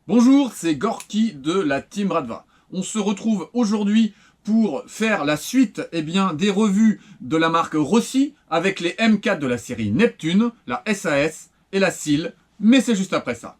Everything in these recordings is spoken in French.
Bonjour, c'est Gorky de la Team Radva. On se retrouve aujourd'hui pour faire la suite des revues de la marque Rossi avec les M4 de la série Neptune, la SAS et la SEAL, mais c'est juste après ça.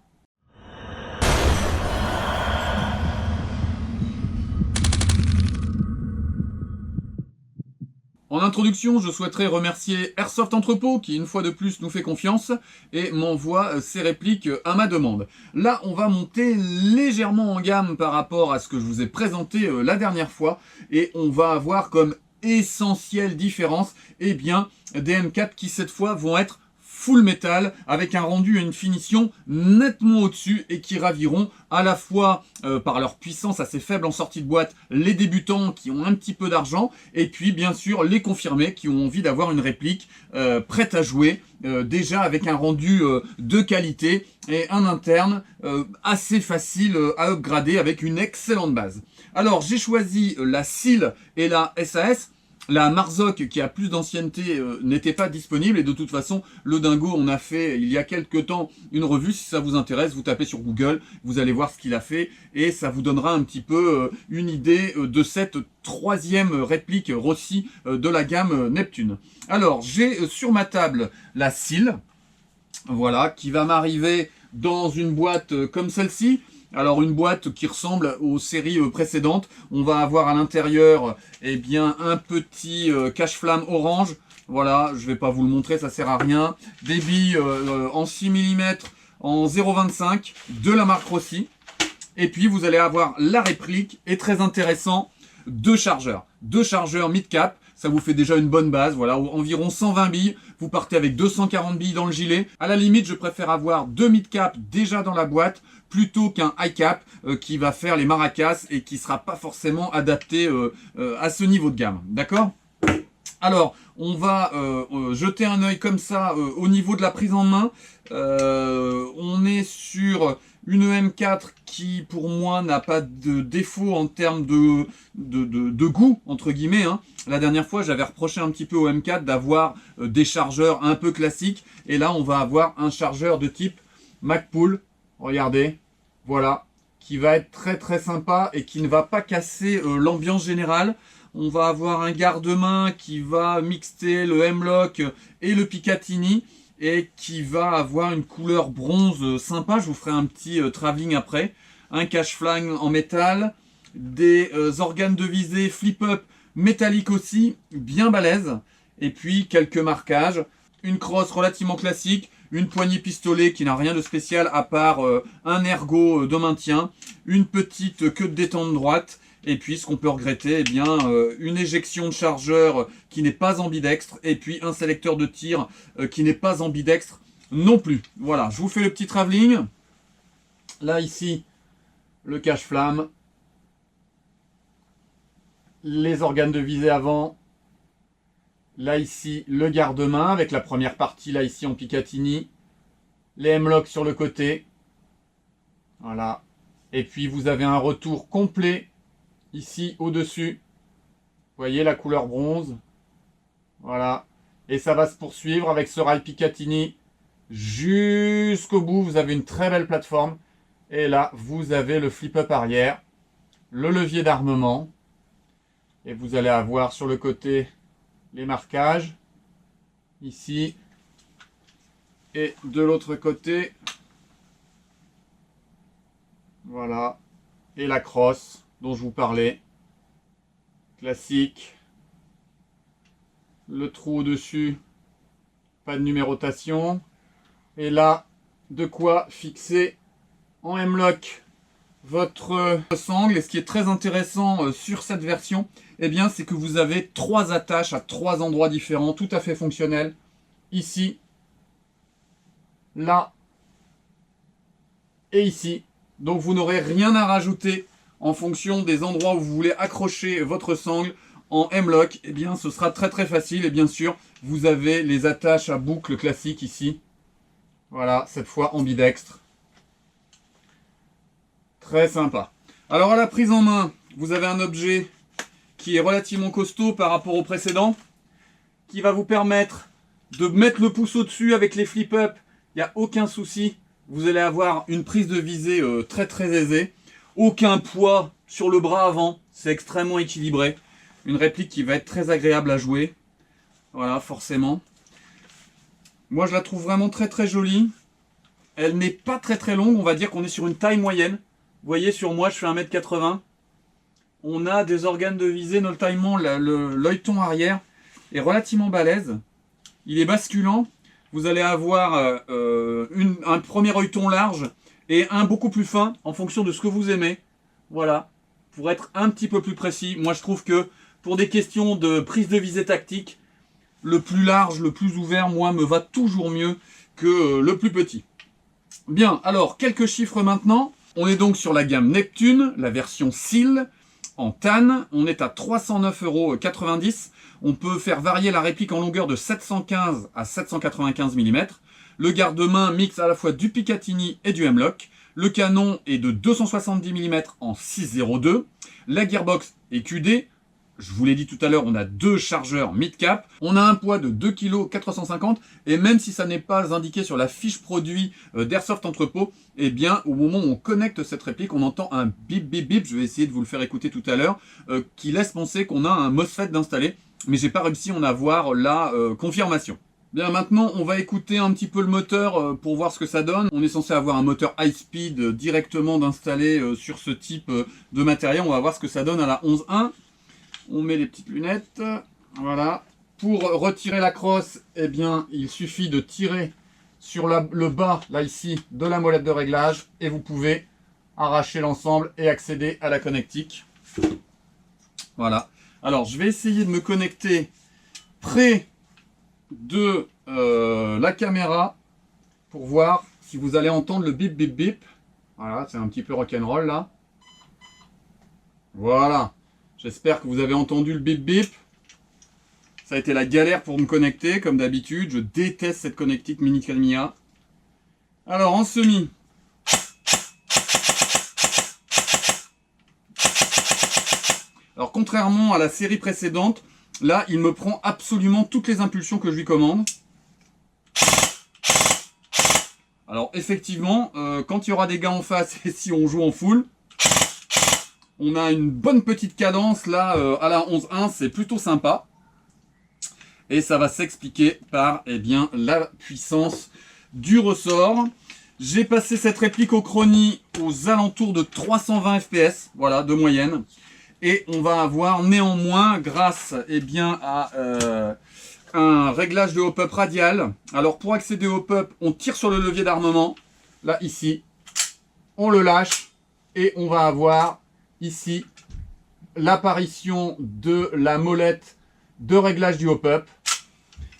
En introduction, je souhaiterais remercier Airsoft Entrepôt qui, une fois de plus, nous fait confiance et m'envoie ses répliques à ma demande. Là, on va monter légèrement en gamme par rapport à ce que je vous ai présenté la dernière fois et on va avoir comme essentielle différence des M4 qui, cette fois, vont être full métal avec un rendu et une finition nettement au-dessus et qui raviront à la fois par leur puissance assez faible en sortie de boîte les débutants qui ont un petit peu d'argent et puis bien sûr les confirmés qui ont envie d'avoir une réplique prête à jouer déjà avec un rendu de qualité et un interne assez facile à upgrader avec une excellente base. Alors j'ai choisi la SEAL et la SAS. La Marzok, qui a plus d'ancienneté, n'était pas disponible. Et de toute façon, le Dingo, on a fait il y a quelques temps une revue. Si ça vous intéresse, vous tapez sur Google, vous allez voir ce qu'il a fait. Et ça vous donnera un petit peu une idée de cette troisième réplique Rossi de la gamme Neptune. Alors, j'ai sur ma table la SEAL, voilà, qui va m'arriver dans une boîte comme celle-ci. Alors une boîte qui ressemble aux séries précédentes. On va avoir à l'intérieur un petit cache-flamme orange. Voilà, je vais pas vous le montrer, ça sert à rien. Des billes en 6 mm en 0,25 de la marque Rossi. Et puis vous allez avoir la réplique, et très intéressant, deux chargeurs mid-cap. Ça vous fait déjà une bonne base, voilà, environ 120 billes. Vous partez avec 240 billes dans le gilet. À la limite, je préfère avoir deux mid-cap déjà dans la boîte plutôt qu'un high-cap qui va faire les maracas et qui sera pas forcément adapté à ce niveau de gamme. D'accord ? Alors, on va jeter un œil comme ça au niveau de la prise en main. On est sur une M4 qui, pour moi, n'a pas de défaut en termes de goût, entre guillemets. La dernière fois, j'avais reproché un petit peu au M4 d'avoir des chargeurs un peu classiques. Et là, on va avoir un chargeur de type Magpul. Regardez, voilà, qui va être très très sympa et qui ne va pas casser l'ambiance générale. On va avoir un garde-main qui va mixer le Hemlock et le Picatinny et qui va avoir une couleur bronze sympa. Je vous ferai un petit travelling après. Un cache-flingue en métal, des organes de visée flip-up métalliques aussi, bien balèzes. Et puis quelques marquages, une crosse relativement classique, une poignée pistolet qui n'a rien de spécial à part un ergot de maintien, une petite queue de détente droite. Et puis, ce qu'on peut regretter, une éjection de chargeur qui n'est pas ambidextre. Et puis, un sélecteur de tir qui n'est pas ambidextre non plus. Voilà, je vous fais le petit travelling. Là, ici, le cache-flamme. Les organes de visée avant. Là, ici, le garde-main avec la première partie, là, ici, en Picatinny. Les Hemlock sur le côté. Voilà. Et puis, vous avez un retour complet ici au-dessus, vous voyez la couleur bronze, voilà, et ça va se poursuivre avec ce rail Picatinny jusqu'au bout. Vous avez une très belle plateforme, et là vous avez le flip-up arrière, le levier d'armement, et vous allez avoir sur le côté les marquages, ici, et de l'autre côté, voilà, et la crosse dont je vous parlais, classique, le trou au-dessus, pas de numérotation, et là, de quoi fixer en Hemlock votre sangle. Et ce qui est très intéressant sur cette version, c'est que vous avez trois attaches à trois endroits différents, tout à fait fonctionnels, ici, là, et ici. Donc vous n'aurez rien à rajouter en fonction des endroits où vous voulez accrocher votre sangle. En Hemlock, ce sera très très facile. Et bien sûr, vous avez les attaches à boucle classiques ici. Voilà, cette fois ambidextre. Très sympa. Alors à la prise en main, vous avez un objet qui est relativement costaud par rapport au précédent, qui va vous permettre de mettre le pouce au-dessus avec les flip-up. Il n'y a aucun souci Vous allez avoir une prise de visée très très aisée. Aucun poids sur le bras avant. C'est extrêmement équilibré. Une réplique qui va être très agréable à jouer. Voilà, forcément. Moi, je la trouve vraiment très très jolie. Elle n'est pas très très longue. On va dire qu'on est sur une taille moyenne. Vous voyez, sur moi, je fais 1m80. On a des organes de visée, notamment l'œilleton arrière est relativement balèze. Il est basculant. Vous allez avoir un premier œilleton large et un beaucoup plus fin en fonction de ce que vous aimez. Voilà, pour être un petit peu plus précis. Moi, je trouve que pour des questions de prise de visée tactique, le plus large, le plus ouvert, moi, me va toujours mieux que le plus petit. Bien, alors, quelques chiffres maintenant. On est donc sur la gamme Neptune, la version Seal, en tan. On est à 309,90 €. On peut faire varier la réplique en longueur de 715 à 795 mm. Le garde-main mixe à la fois du Picatinny et du Hemlock. Le canon est de 270 mm en 6,02. La gearbox est QD. Je vous l'ai dit tout à l'heure, on a 2 chargeurs mid-cap. On a un poids de 2,450 kg. Et même si ça n'est pas indiqué sur la fiche produit d'Airsoft Entrepôt, eh bien, au moment où on connecte cette réplique, on entend un bip bip bip. Je vais essayer de vous le faire écouter tout à l'heure, qui laisse penser qu'on a un MOSFET d'installer. Mais j'ai pas réussi à en avoir la confirmation. Bien, maintenant, on va écouter un petit peu le moteur pour voir ce que ça donne. On est censé avoir un moteur high speed directement d'installer sur ce type de matériel. On va voir ce que ça donne à la 11.1. On met les petites lunettes. Voilà. Pour retirer la crosse, eh bien, il suffit de tirer sur le bas, là ici, de la molette de réglage. Et vous pouvez arracher l'ensemble et accéder à la connectique. Voilà. Alors, je vais essayer de me connecter près de la caméra pour voir si vous allez entendre le bip bip bip. Voilà, c'est un petit peu rock'n'roll là. Voilà. J'espère que vous avez entendu le bip bip. Ça a été la galère pour me connecter, comme d'habitude. Je déteste cette connectique Mini Tamiya. Alors, en semi. Alors, contrairement à la série précédente, là, il me prend absolument toutes les impulsions que je lui commande. Alors, effectivement, quand il y aura des gars en face et si on joue en full, on a une bonne petite cadence. Là, à la 11.1, c'est plutôt sympa. Et ça va s'expliquer par bien, la puissance du ressort. J'ai passé cette réplique au chronie aux alentours de 320 fps, voilà, de moyenne. Et on va avoir néanmoins, grâce à un réglage de hop-up radial. Alors pour accéder au hop-up, on tire sur le levier d'armement, là ici, on le lâche et on va avoir ici l'apparition de la molette de réglage du hop-up.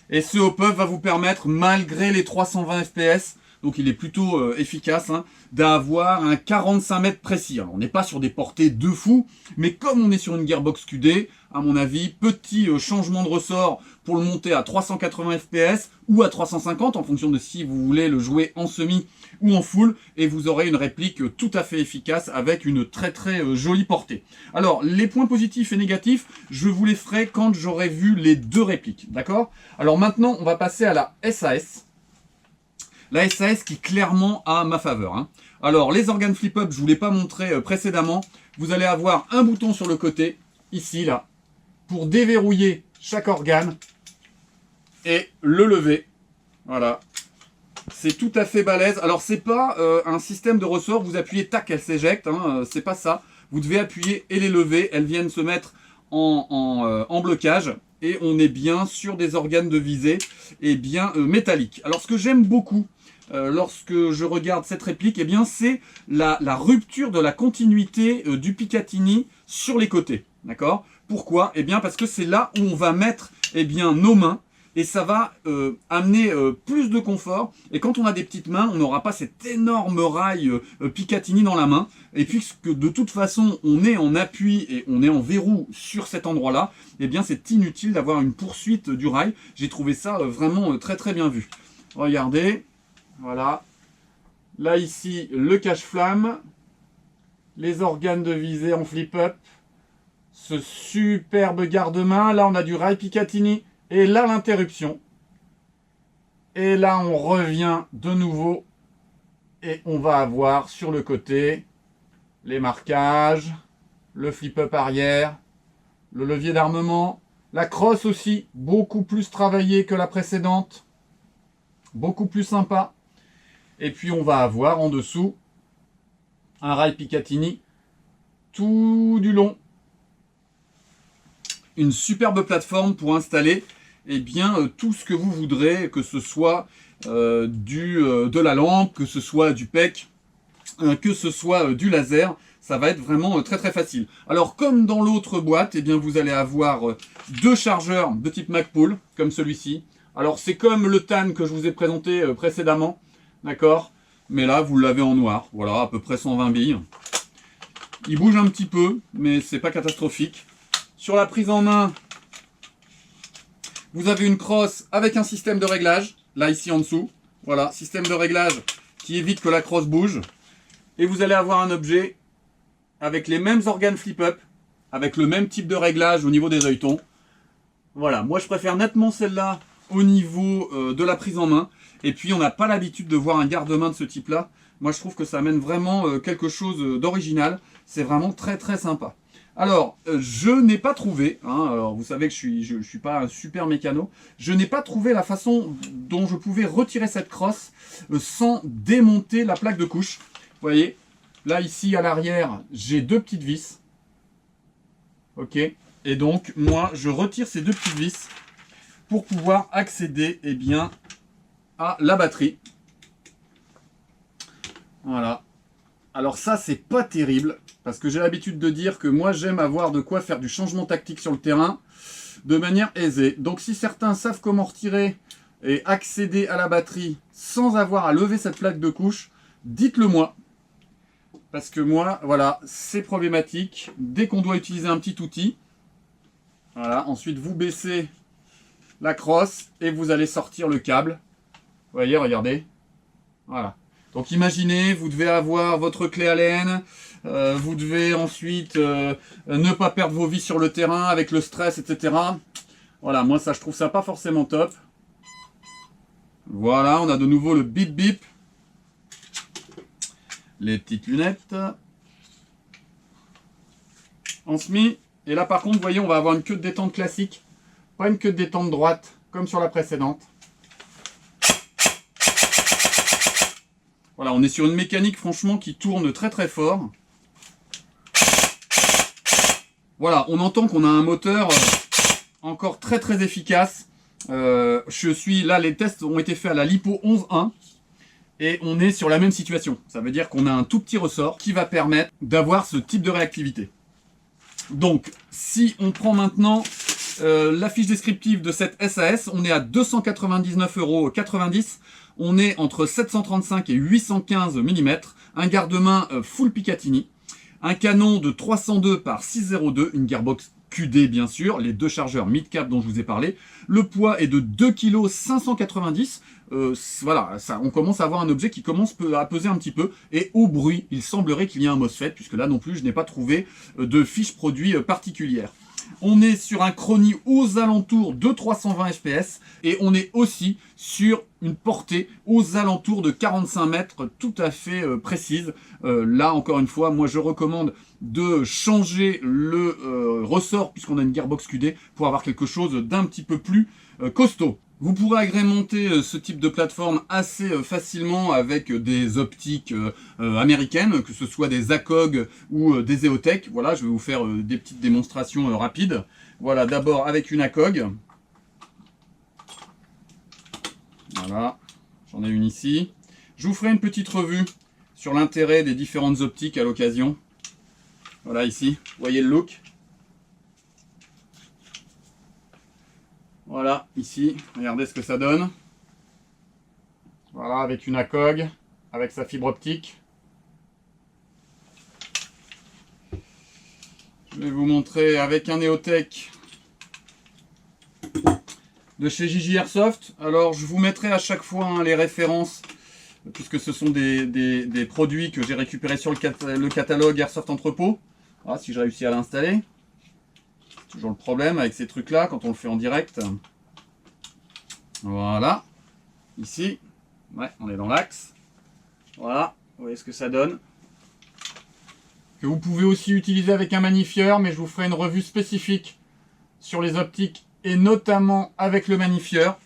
Et ce hop-up va vous permettre, malgré les 320 fps, donc il est plutôt efficace, hein, d'avoir un 45 mètres précis. Alors, on n'est pas sur des portées de fou, mais comme on est sur une gearbox QD, à mon avis, petit changement de ressort pour le monter à 380 fps ou à 350 en fonction de si vous voulez le jouer en semi ou en full, et vous aurez une réplique tout à fait efficace avec une très très jolie portée. Alors, les points positifs et négatifs, je vous les ferai quand j'aurai vu les deux répliques, d'accord? Alors maintenant, on va passer à la SAS. La SAS qui clairement a ma faveur, hein. Alors, les organes flip-up, je ne vous l'ai pas montré précédemment. Vous allez avoir un bouton sur le côté, ici, là, pour déverrouiller chaque organe et le lever. Voilà. C'est tout à fait balèze. Alors, c'est pas un système de ressort, vous appuyez, tac, elle s'éjecte, hein, c'est pas ça. Vous devez appuyer et les lever, elles viennent se mettre en blocage. Et on est bien sur des organes de visée et bien métalliques. Alors, ce que j'aime beaucoup lorsque je regarde cette réplique, c'est la rupture de la continuité du Picatinny sur les côtés. D'accord? Pourquoi? Parce que c'est là où on va mettre nos mains. Et ça va amener plus de confort. Et quand on a des petites mains, on n'aura pas cet énorme rail Picatinny dans la main. Et puisque de toute façon, on est en appui et on est en verrou sur cet endroit-là, c'est inutile d'avoir une poursuite du rail. J'ai trouvé ça vraiment très très bien vu. Regardez, voilà. Là ici, le cache-flamme. Les organes de visée en flip-up. Ce superbe garde-main. Là, on a du rail Picatinny. Et là, l'interruption. Et là, on revient de nouveau Et on va avoir sur le côté les marquages, le flip-up arrière, le levier d'armement, la crosse aussi, beaucoup plus travaillée que la précédente, beaucoup plus sympa. Et puis on va avoir en dessous un rail Picatinny tout du long. Une superbe plateforme pour installer tout ce que vous voudrez, que ce soit de la lampe, que ce soit du PEC, que ce soit du laser. Ça va être vraiment très très facile. Alors comme dans l'autre boîte, vous allez avoir deux chargeurs de type MagPul, comme celui-ci. Alors c'est comme le TAN que je vous ai présenté précédemment, d'accord? Mais là vous l'avez en noir, voilà, à peu près 120 billes. Il bouge un petit peu, mais c'est pas catastrophique. Sur la prise en main, vous avez une crosse avec un système de réglage, là ici en dessous. Voilà, système de réglage qui évite que la crosse bouge. Et vous allez avoir un objet avec les mêmes organes flip-up, avec le même type de réglage au niveau des œilletons. Voilà, moi je préfère nettement celle-là au niveau de la prise en main. Et puis on n'a pas l'habitude de voir un garde-main de ce type-là. Moi je trouve que ça amène vraiment quelque chose d'original. C'est vraiment très très sympa. Alors, je n'ai pas trouvé, alors vous savez que je suis pas un super mécano, je n'ai pas trouvé la façon dont je pouvais retirer cette crosse sans démonter la plaque de couche. Vous voyez, là ici à l'arrière, j'ai deux petites vis. Ok, et donc moi je retire ces deux petites vis pour pouvoir accéder à la batterie. Voilà. Alors ça c'est pas terrible. Parce que j'ai l'habitude de dire que moi j'aime avoir de quoi faire du changement tactique sur le terrain de manière aisée. Donc si certains savent comment retirer et accéder à la batterie sans avoir à lever cette plaque de couche, dites-le moi. Parce que moi, voilà, c'est problématique. Dès qu'on doit utiliser un petit outil, voilà, ensuite vous baissez la crosse et vous allez sortir le câble. Vous voyez, regardez. Voilà. Donc imaginez, vous devez avoir votre clé Allen, vous devez ensuite ne pas perdre vos vis sur le terrain avec le stress, etc. Voilà, moi ça je trouve ça pas forcément top. Voilà, on a de nouveau le bip bip. Les petites lunettes. En semi. Et là par contre, vous voyez, on va avoir une queue de détente classique. Pas une queue de détente droite, comme sur la précédente. Voilà, on est sur une mécanique franchement qui tourne très très fort. Voilà, on entend qu'on a un moteur encore très très efficace. Là, les tests ont été faits à la LiPo 11.1 et on est sur la même situation. Ça veut dire qu'on a un tout petit ressort qui va permettre d'avoir ce type de réactivité. Donc, si on prend maintenant la fiche descriptive de cette SAS, on est à 299,90 €. On est entre 735 et 815 mm, un garde-main full Picatinny, un canon de 302 par 602, une gearbox QD bien sûr, les deux chargeurs mid-cap dont je vous ai parlé. Le poids est de 2,590 kg. Voilà, on commence à avoir un objet qui commence à peser un petit peu. Et au bruit, il semblerait qu'il y ait un MOSFET, puisque là non plus, je n'ai pas trouvé de fiche produit particulière. On est sur un chronie aux alentours de 320 fps et on est aussi sur une portée aux alentours de 45 mètres tout à fait précise. Là encore une fois, moi je recommande de changer le ressort puisqu'on a une gearbox QD pour avoir quelque chose d'un petit peu plus costaud. Vous pourrez agrémenter ce type de plateforme assez facilement avec des optiques américaines, que ce soit des ACOG ou des EOTech. Voilà, je vais vous faire des petites démonstrations rapides. Voilà, d'abord avec une ACOG. Voilà, j'en ai une ici. Je vous ferai une petite revue sur l'intérêt des différentes optiques à l'occasion. Voilà, ici, vous voyez le look. Voilà, ici, regardez ce que ça donne. Voilà, avec une ACOG, avec sa fibre optique. Je vais vous montrer avec un EOTech de chez JJ Airsoft. Alors, je vous mettrai à chaque fois les références, puisque ce sont des produits que j'ai récupérés sur le catalogue Airsoft Entrepôt. Voilà, si je réussis à l'installer. Toujours le problème avec ces trucs là quand on le fait en direct. Voilà, ici, ouais, on est dans l'axe. Voilà, vous voyez ce que ça donne. Que vous pouvez aussi utiliser avec un magnifieur, mais je vous ferai une revue spécifique sur les optiques et notamment avec le magnifieur.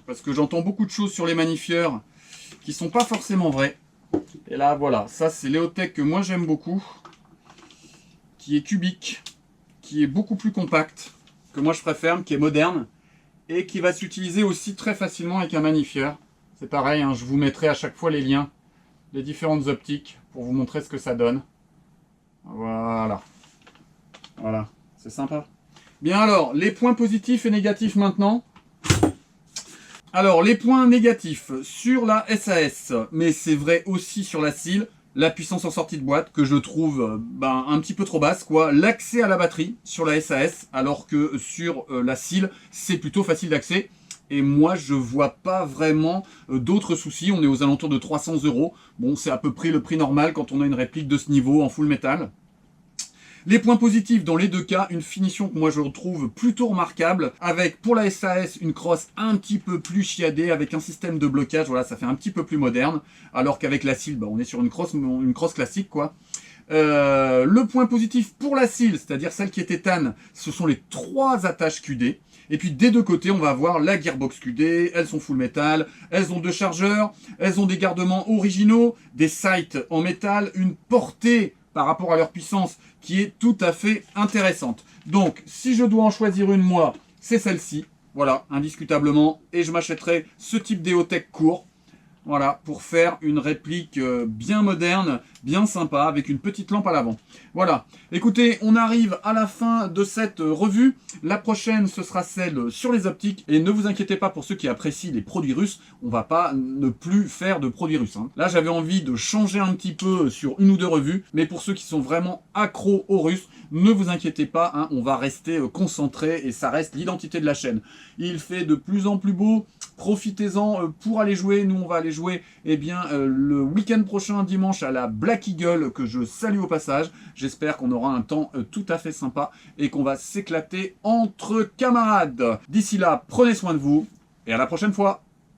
Parce que j'entends beaucoup de choses sur les magnifieurs qui sont pas forcément vraies. Et là, voilà, ça c'est l'Eotech que moi j'aime beaucoup, qui est cubique, qui est beaucoup plus compact, que moi je préfère, qui est moderne, et qui va s'utiliser aussi très facilement avec un magnifieur. C'est pareil, hein, je vous mettrai à chaque fois les liens des différentes optiques pour vous montrer ce que ça donne. Voilà. Voilà, c'est sympa. Bien alors, les points positifs et négatifs maintenant. Alors, les points négatifs sur la SAS, mais c'est vrai aussi sur la SIL, la puissance en sortie de boîte, que je trouve un petit peu trop basse, quoi. L'accès à la batterie sur la SAS, alors que sur la SIL, c'est plutôt facile d'accès. Et moi, je vois pas vraiment d'autres soucis. On est aux alentours de 300 €. Bon, c'est à peu près le prix normal quand on a une réplique de ce niveau en full métal. Les points positifs dans les deux cas, une finition que moi je trouve plutôt remarquable, avec pour la SAS une crosse un petit peu plus chiadée, avec un système de blocage, voilà, ça fait un petit peu plus moderne, alors qu'avec la SIL, on est sur une crosse classique, quoi. Le point positif pour la SIL, c'est-à-dire celle qui est tétane, ce sont les 3 attaches QD. Et puis des deux côtés, on va avoir la gearbox QD, elles sont full métal, elles ont 2 chargeurs, elles ont des gardements originaux, des sights en métal, une portée par rapport à leur puissance qui est tout à fait intéressante. Donc, si je dois en choisir une, moi, c'est celle-ci. Voilà, indiscutablement. Et je m'achèterai ce type d'Eotech court. Voilà, pour faire une réplique bien moderne, bien sympa, avec une petite lampe à l'avant. Voilà, écoutez, on arrive à la fin de cette revue. La prochaine, ce sera celle sur les optiques. Et ne vous inquiétez pas pour ceux qui apprécient les produits russes, on va pas ne plus faire de produits russes, hein. Là, j'avais envie de changer un petit peu sur une ou 2 revues, mais pour ceux qui sont vraiment accros aux Russes, ne vous inquiétez pas, hein, on va rester concentré et ça reste l'identité de la chaîne. Il fait de plus en plus beau, profitez-en pour aller jouer. Nous, on va aller jouer le week-end prochain, dimanche, à la Black Eagle, que je salue au passage. J'espère qu'on aura un temps tout à fait sympa et qu'on va s'éclater entre camarades. D'ici là, prenez soin de vous et à la prochaine fois.